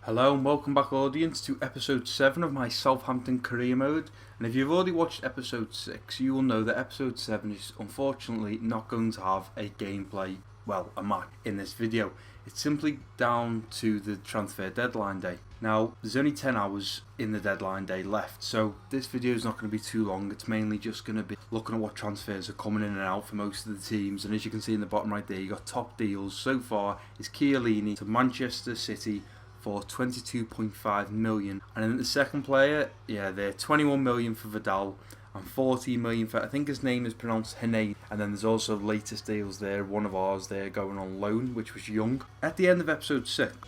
Hello and welcome back audience to episode 7 of my Southampton career mode, and if you've already watched episode 6 you will know that episode 7 is unfortunately not going to have a gameplay, a match in this video. It's simply down to the transfer deadline day. Now there's only 10 hours in the deadline day left, so this video is not going to be too long. It's mainly just going to be looking at what transfers are coming in and out for most of the teams, and as you can see in the bottom right there, you got top deals so far is Chiellini to Manchester City for 22.5 million, and then the second player, they're 21 million for Vidal and 14 million for, I think his name is pronounced Hene, and then there's also latest deals there, one of ours there going on loan, which was Young. At the end of episode 6,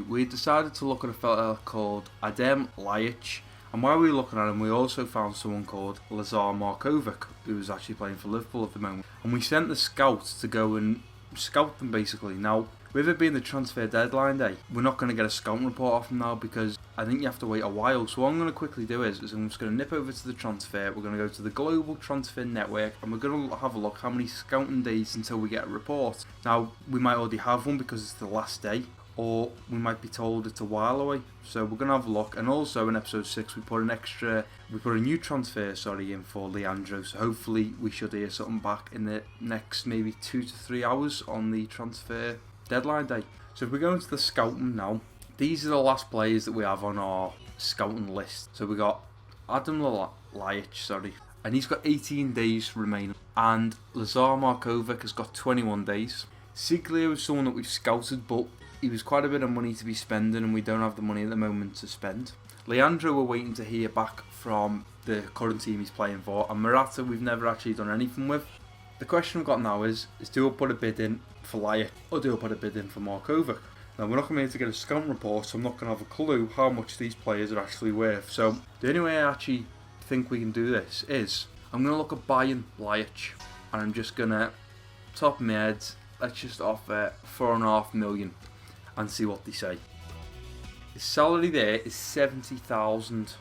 we decided to look at a fella called Adem Ljajic, and while we were looking at him we also found someone called Lazar Markovic, who was actually playing for Liverpool at the moment, and we sent the scouts to go and scout them basically. Now with it being the transfer deadline day, we're not going to get a scouting report off them now because I think you have to wait a while. So what I'm going to quickly do is I'm just going to nip over to the transfer. We're going to go to the Global Transfer Network and we're going to have a look how many scouting days until we get a report. Now we might already have one because it's the last day, or we might be told it's a while away. So we're going to have a look. And also in episode 6 we put a new transfer in for Leandro. So hopefully we should hear something back in the next maybe 2 to 3 hours on the transfer deadline day. So if we go into the scouting now, these are the last players that we have on our scouting list. So we got Adem Ljajic, and he's got 18 days remaining, and Lazar Markovic has got 21 days. Siglio is someone that we've scouted, but he was quite a bit of money to be spending and we don't have the money at the moment to spend. Leandro, we're waiting to hear back from the current team he's playing for, and Morata we've never actually done anything with. The question we've got now is do we put a bid in for Ljajic or do we put a bid in for Markovic? Now we're not going to be able to get a scouting report, so I'm not going to have a clue how much these players are actually worth. So the only way I actually think we can do this is I'm going to look at buying Ljajic, and I'm just going to, top of my head, let's just offer 4.5 million and see what they say. His salary there is 70,000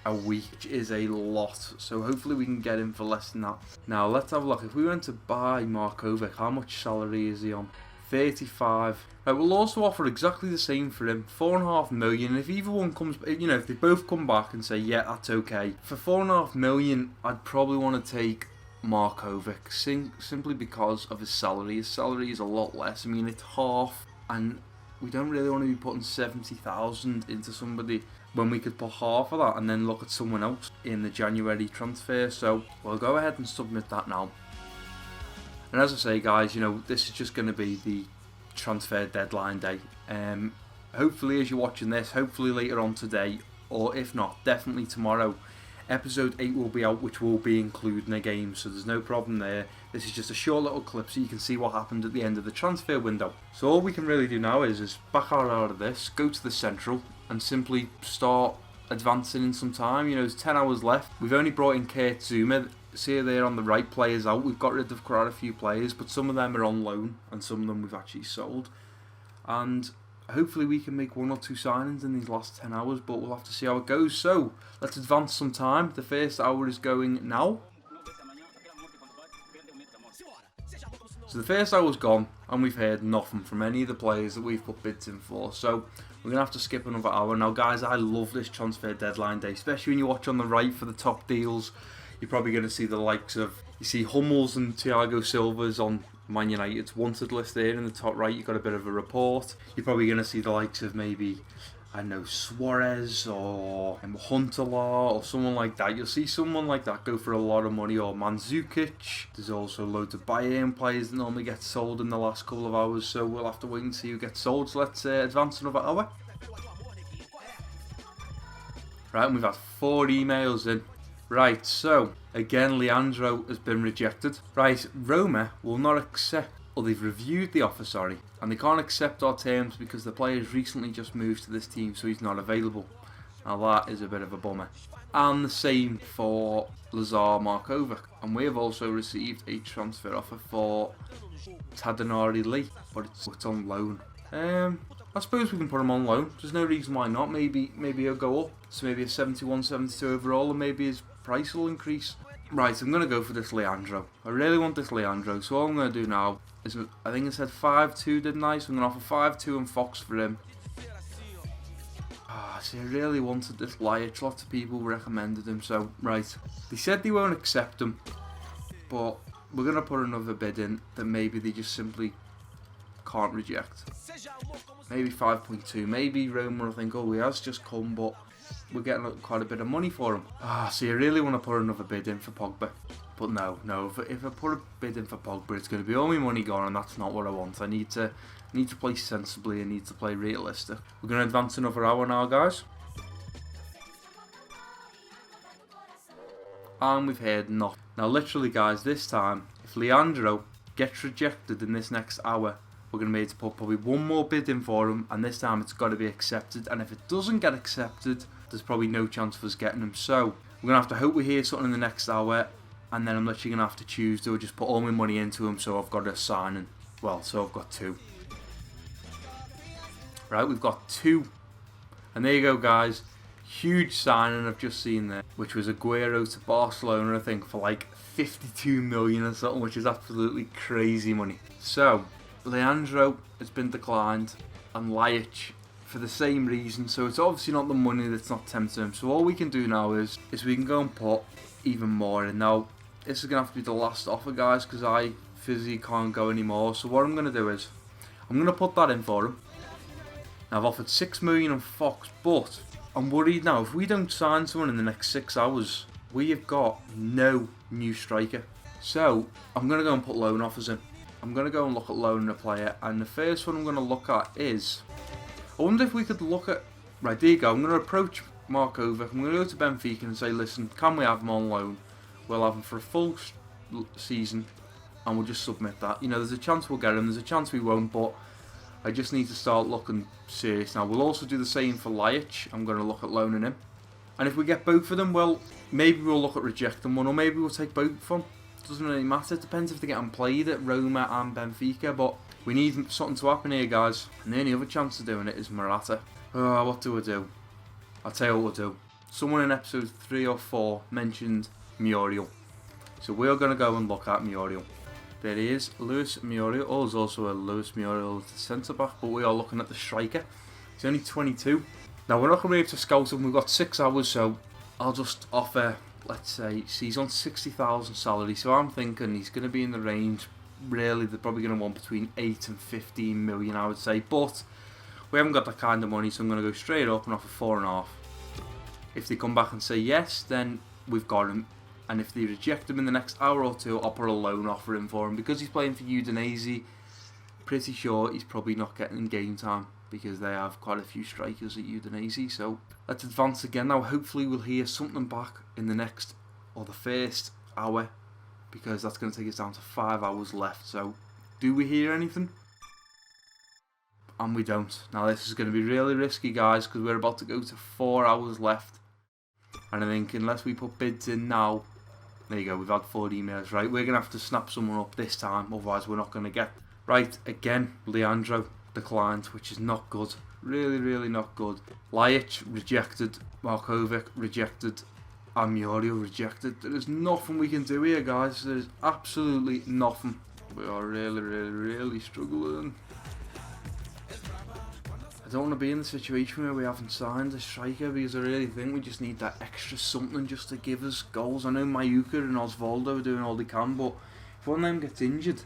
a week, which is a lot, so hopefully we can get him for less than that. Now let's have a look. If we went to buy Markovic, how much salary is he on? 35. Right, we'll also offer exactly the same for him, 4.5 million. If either one comes, if they both come back and say yeah that's okay, for 4.5 million I'd probably want to take Markovic, simply because of his salary. His salary is a lot less. I mean, it's half, and we don't really want to be putting 70,000 into somebody when we could put half of that and then look at someone else in the January transfer. So we'll go ahead and submit that now. And as I say guys, this is just going to be the transfer deadline day. Hopefully as you're watching this, hopefully later on today, or if not, definitely tomorrow, episode 8 will be out, which will be including a game, so there's no problem there. This is just a short little clip so you can see what happened at the end of the transfer window. So all we can really do now is back out of this, go to the central and simply start advancing in some time. There's 10 hours left. We've only brought in Kurt Zuma. See there on the right, players out. We've got rid of quite a few players, but some of them are on loan and some of them we've actually sold. And hopefully we can make 1 or 2 signings in these last 10 hours, but we'll have to see how it goes. So let's advance some time. The first hour is going now. So the first hour's gone and we've heard nothing from any of the players that we've put bids in for. So we're going to have to skip another hour. Now guys, I love this transfer deadline day, especially when you watch on the right for the top deals. You're probably going to see the likes of, you see Hummels and Thiago Silva's on Man United's wanted list there in the top right. You've got a bit of a report. You're probably going to see the likes of maybe, I don't know, Suarez or Huntelaar or someone like that. You'll see someone like that go for a lot of money, or Mandzukic. There's also loads of Bayern players that normally get sold in the last couple of hours, so we'll have to wait and see who gets sold. So let's advance another hour. Right, and we've had 4 emails in. Right, so again Leandro has been rejected. Right, Roma will not accept, or they've reviewed the offer, and they can't accept our terms because the player's recently just moved to this team, so he's not available. Now that is a bit of a bummer. And the same for Lazar Markovic, and we have also received a transfer offer for Tadanari Lee, but it's on loan. I suppose we can put him on loan. There's no reason why not. Maybe he'll go up. So maybe a 71, 72 overall, and maybe his price will increase. Right, I'm going to go for this Leandro. I really want this Leandro, so all I'm going to do now is, I think it said 5-2, didn't I? So I'm going to offer 5-2 and Fox for him. See, I really wanted this Liach. Lots of people recommended him, so, right. They said they won't accept him, but we're going to put another bid in that maybe they just simply can't reject. Maybe 5.2. Maybe Roma will think, oh, he has just come, but we're getting quite a bit of money for him. See, I really want to put another bid in for Pogba. But no, if I put a bid in for Pogba, it's going to be all my money gone, and that's not what I want. I need to play sensibly, I need to play realistic. We're going to advance another hour now, guys. And we've heard nothing. Now, literally, guys, this time, if Leandro gets rejected in this next hour, we're going to be able to put probably one more bid in for him, and this time it's got to be accepted. And if it doesn't get accepted, there's probably no chance of us getting him. So, we're going to have to hope we hear something in the next hour, and then I'm literally going to have to choose, do I just put all my money into him, so I've got a signing. Well, so I've got 2. Right, we've got 2. And there you go, guys. Huge signing I've just seen there, which was Aguero to Barcelona, I think, for like 52 million or something, which is absolutely crazy money. So, Leandro has been declined, and Liach for the same reason, so it's obviously not the money that's not tempting him. So all we can do now is we can go and put even more in. Now, this is going to have to be the last offer, guys, because I physically can't go anymore. So what I'm going to do is, I'm going to put that in for him. Now, I've offered 6 million on Fox, but I'm worried now, if we don't sign someone in the next 6 hours, we have got no new striker. So, I'm going to go and put loan offers in. I'm going to go and look at loaning a player, and the first one I'm going to look at is, I wonder if we could look at, right, there you go, I'm going to approach Markovic, I'm going to go to Benfica and say, listen, can we have him on loan? We'll have him for a full season, and we'll just submit that. You know, there's a chance we'll get him, there's a chance we won't, but I just need to start looking serious now. We'll also do the same for Liach. I'm going to look at loaning him. And if we get both of them, well, maybe we'll look at rejecting one, or maybe we'll take both of them. Doesn't really matter. It depends if they get them played at Roma and Benfica, but we need something to happen here, guys. And the only other chance of doing it is Morata. What do I do? I'll tell you what we'll do. Someone in episode 3 or 4 mentioned Muriel. So we're going to go and look at Muriel. There he is, Luis Muriel. Oh, there's also a Luis Muriel centre back, but we are looking at the striker. He's only 22. Now, we're not going to be able to scout him. We've got 6 hours, so I'll just offer, let's say, he's on 60,000 salary, so I'm thinking he's going to be in the range. Really, they're probably going to want between 8 and 15 million, I would say, but we haven't got that kind of money, so I'm going to go straight up and offer 4.5. If they come back and say yes, then we've got him. And if they reject him in the next hour or 2, I'll put a loan offer in for him. Because he's playing for Udinese, pretty sure he's probably not getting game time, because they have quite a few strikers at Udinese. So let's advance again now. Hopefully we'll hear something back in the next, or the first hour, because that's going to take us down to 5 hours left. So do we hear anything? And we don't. Now this is going to be really risky, guys, because we're about to go to 4 hours left. And I think unless we put bids in now, there you go, we've had 4 emails, right? We're going to have to snap someone up this time, otherwise we're not going to get. Right, again, Leandro declined, which is not good. Really, really not good. Liach rejected, Markovic rejected, and Muriel rejected. There is nothing we can do here, guys. There's absolutely nothing. We are really, really, really struggling. I don't want to be in the situation where we haven't signed a striker, because I really think we just need that extra something just to give us goals. I know Mayuka and Osvaldo are doing all they can, but if one of them gets injured,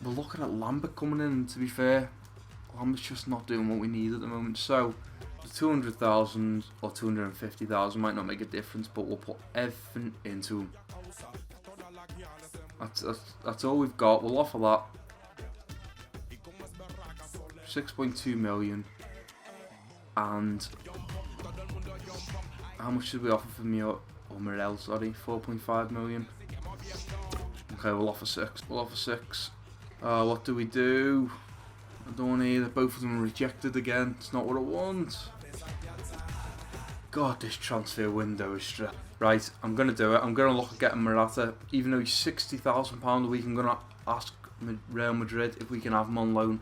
we're looking at Lambert coming in, and to be fair, Lambert's just not doing what we need at the moment. So the 200,000 or 250,000 might not make a difference, but we'll put everything into him. That's all we've got. We'll offer that. 6.2 million. And how much did we offer for Muriel? Sorry, 4.5 million. Okay, we'll offer 6. We'll offer 6. What do we do? I don't want either. Both of them are rejected again. It's not what I want. God, this transfer window is stressed. Right, I'm going to do it. I'm going to look at getting Morata. Even though he's £60,000 a week, I'm going to ask Real Madrid if we can have him on loan.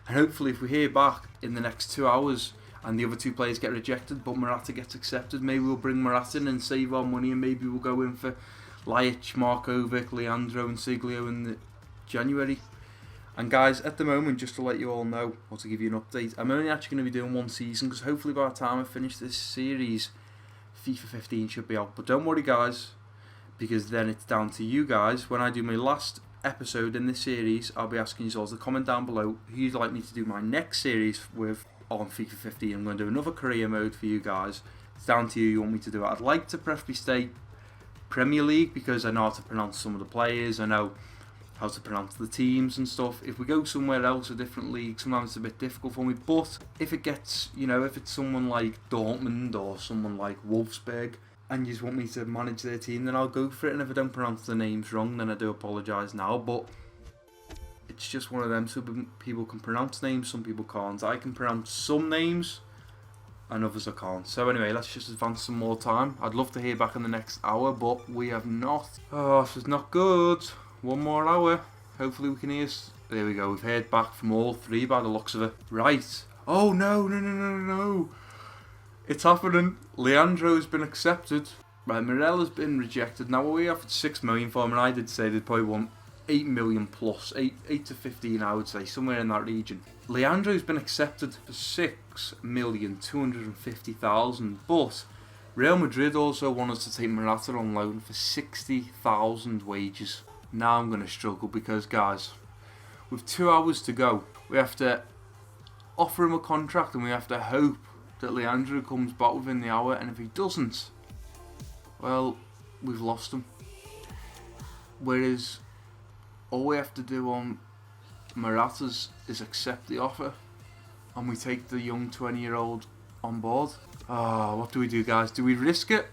And hopefully if we hear back in the next 2 hours and the other 2 players get rejected but Morata gets accepted, maybe we'll bring Morata in and save our money, and maybe we'll go in for Liach, Markovic, Leandro and Siglio in January. And guys, at the moment, just to let you all know, or to give you an update, I'm only actually going to be doing one season, because hopefully by the time I finish this series, FIFA 15 should be out. But don't worry guys, because then it's down to you guys. When I do my last episode in this series, I'll be asking you all to comment down below who you'd like me to do my next series with on FIFA 15. I'm going to do another career mode for you guys. It's down to you want me to do it. I'd like to preferably stay Premier League, because I know how to pronounce some of the players, I know how to pronounce the teams and stuff. If we go somewhere else, a different league, sometimes it's a bit difficult for me. But if it gets, if it's someone like Dortmund or someone like Wolfsburg, and you just want me to manage their team, then I'll go for it. And if I don't pronounce the names wrong, then I do apologise now. But it's just one of them. Some people can pronounce names, some people can't. I can pronounce some names, and others I can't. So anyway, let's just advance some more time. I'd love to hear back in the next hour, but we have not. Oh, this is not good. One more hour. Hopefully we can hear. There we go. We've heard back from all three by the looks of it. Right. Oh no. It's happening. Leandro's been accepted. Right, Morella's been rejected. Now we offered 6 million for him, and I did say they'd probably want 8 million plus. 8 to 15, I would say, somewhere in that region. Leandro's been accepted for 6,250,000, but Real Madrid also want us to take Morata on loan for 60,000 wages. Now I'm going to struggle, because guys, with 2 hours to go, we have to offer him a contract, and we have to hope that Leandro comes back within the hour, and if he doesn't, well, we've lost him. Whereas all we have to do on Morata's is accept the offer, and we take the young 20-year-old on board. What do we do, guys? Do we risk it,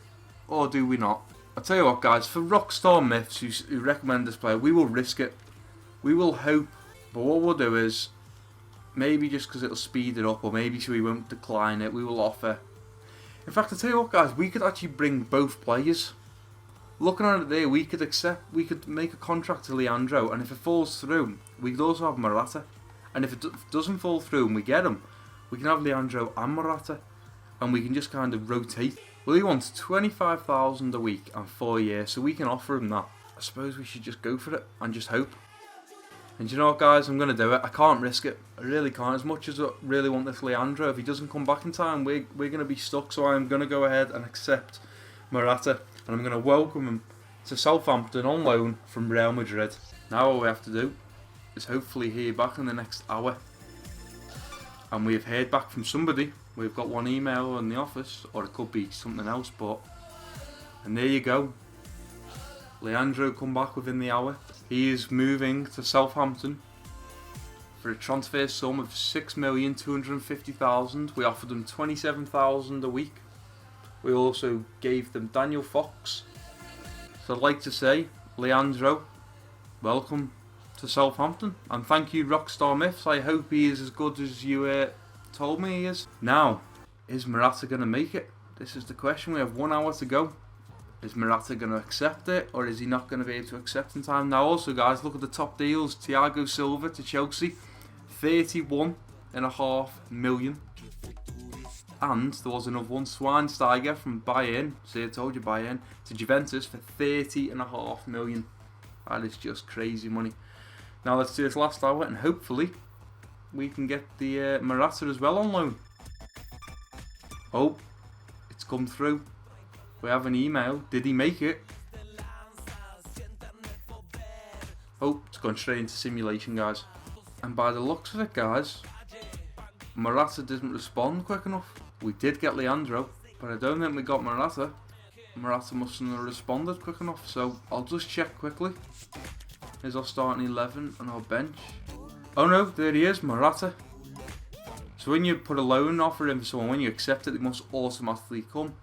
or do we not? I'll tell you what, guys, for Rockstar Myths who recommend this player, we will risk it. We will hope, but what we'll do is, maybe just because it'll speed it up, or maybe so we won't decline it, we will offer. In fact, I'll tell you what, guys, we could actually bring both players. Looking at it there, we could make a contract to Leandro, and if it falls through, we could also have Morata. And if it doesn't fall through and we get him, we can have Leandro and Morata, and we can just kind of rotate. Well, he wants 25,000 a week and 4 years, so we can offer him that. I suppose we should just go for it and just hope. And you know what, guys, I'm going to do it. I can't risk it. I really can't. As much as I really want this Leandro, if he doesn't come back in time, we're going to be stuck. So I'm going to go ahead and accept Morata, and I'm going to welcome him to Southampton on loan from Real Madrid. Now all we have to do is hopefully hear back in the next hour. And we've heard back from somebody. We've got one email in the office, or it could be something else, and there you go. Leandro come back within the hour. He is moving to Southampton for a transfer sum of 6,250,000. We offered them 27,000 a week. We also gave them Daniel Fox. So I'd like to say, Leandro, welcome to Southampton, and thank you, Rockstar Myths. I hope he is as good as you told me he is. Now, is Morata going to make it? This is the question. We have 1 hour to go. Is Morata going to accept it, or is he not going to be able to accept in time? Now also, guys, look at the top deals. Thiago Silva to Chelsea, 31.5 million. And there was another one, Schweinsteiger from Bayern, see I told you Bayern, to Juventus for 30.5 million. That is just crazy money. Now let's do this last hour, and hopefully we can get the Morata as well on loan. Oh, it's come through. We have an email. Did he make it? Oh, it's gone straight into simulation, guys. And by the looks of it, guys, Morata didn't respond quick enough. We did get Leandro, but I don't think we got Morata. Morata mustn't have responded quick enough, so I'll just check quickly. Here's our starting 11 and our bench. Oh no, there he is, Morata. So when you put a loan offer in for someone, when you accept it, they must automatically come.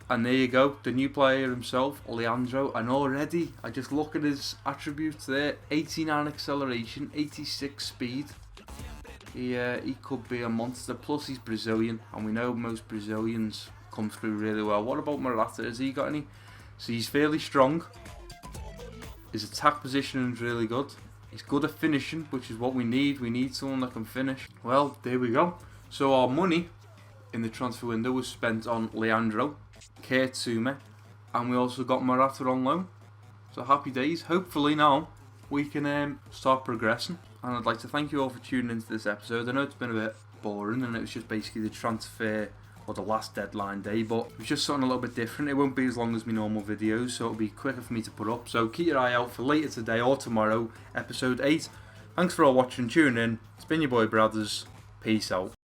And there you go, the new player himself, Leandro. And already, I just look at his attributes there. 89 acceleration, 86 speed. He could be a monster. Plus he's Brazilian, and we know most Brazilians come through really well. What about Morata? Has he got any? So he's fairly strong. His attack position is really good. He's good at finishing, which is what we need. We need someone that can finish. Well, there we go. So our money in the transfer window was spent on Leandro, Kurtzume, and we also got Morata on loan. So happy days. Hopefully now we can start progressing. and I'd like to thank you all for tuning into this episode. I know it's been a bit boring, and it was just basically the transfer or the last deadline day, but it was just something a little bit different. It won't be as long as my normal videos, so it'll be quicker for me to put up. So keep your eye out for later today or tomorrow, episode 8. Thanks for all watching and tuning in. It's been your boy Brothers. Peace out.